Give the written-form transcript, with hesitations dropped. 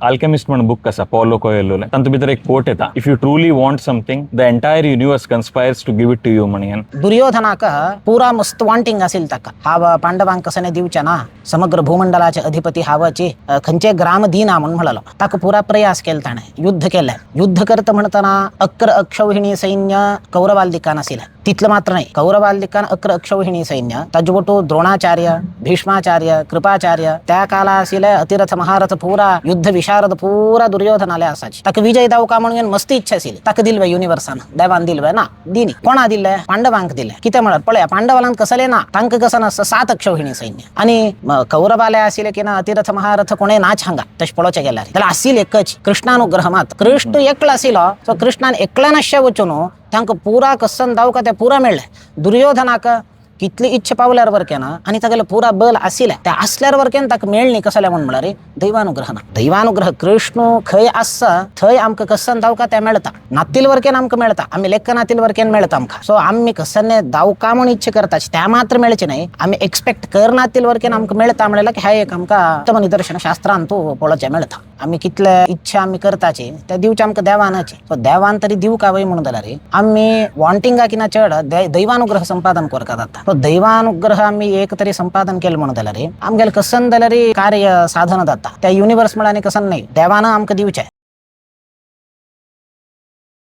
Alchemist म्हणून book कसा Paulo Coelho तांतूं भितर एक कोट येता, if you truly want something the entire universe conspires to give it to you म्हणून. दुर्योधनाक पुरा मस्त वॉन्टिंग असेल ताका हाव पांडवांक कसं नाही दिवच्या ना, समग्र भूमंडलाचे अधिपती हावचे खंचे ग्राम दिना म्हणून म्हणलो ताका पुरा प्रयास केला ताणे, युद्ध केलंय. युद्ध करत म्हणताना अक्र अक्षौहिणी सैन्य कौरवाल दिक्कान असेल, तिथलं मात्र नाही. कौरवाल दिक्कान अक्र अक्षौहिणी सैन्य ताजबोटो द्रोणाचार्य, भीष्माचार्य, कृपाचार्य त्या काला असेल अतिरथ महारथ पुरा युद्ध विशारद पुरा दुर्योधनाले असायची. ताका विजय दाव का म्हणून मस्ती इच्छा असेल ताका दिलवय युनिवर्सान देवान दिलवय ना, दिनी कोणा दिलंय पांडवांक दिलंय. किती म्हणत पळया पांडवालांक कसले ना तांक कसं नसतं 7 अक्षौहिणी सैन्य आणि कौरवाले असेल की ना अतिरथ महारथ कोणे नाच हांगा तश पळोचे गेल्यार त्याला असेल एकच कृष्णानुग्रह मात. कृष्ण एकला असेल सो कृष्णान एकला नश्य वचून तांक पुरा कसन दाव का त्या पुरा मिळले. दुर्योधनाक कितली इच्छा पावल्यार वरकेना आणि तागेलो पुरा बल आसिले त्या असल्यार वरकेन ताका मेळणी कसले म्हणून म्हणल्यार रे दैवानुग्रह ना. दैवानुग्रह कृष्ण खंय आसा थंय आमकां कसन दावका त्या मेळता, नातील वरकेन आमकां मेळता, आमी लेख नातील वरकेन मेळता आमकां. सो आमी कसने दावका म्हणून इच्छा करताच त्या मात्र मेळचे नाही, आमी एक्सपेक्ट करनातील वरकेन आमकां मेळता म्हणल्यार की हा एक आमकां उत्तम निदर्शन शास्त्रांत तो पळोवचे मेळता. आमी कितले इच्छा आमी करताचे त्या दिवचे आमकां देवानाचे. सो देवान तरी दिवका वय म्हणून जाल्यार आमी वॉन्टिंगा किना चड दैवानुग्रह संपादन करता जाता. दैवानुग्रह आम्ही एक तरी संपादन केलं म्हणून जाल्यार आमगेल कसन जाल्यार कार्य साधन जाता. त्या युनिवर्स म्हळ्यार कसन नाही देवानं आमकां दिवचें.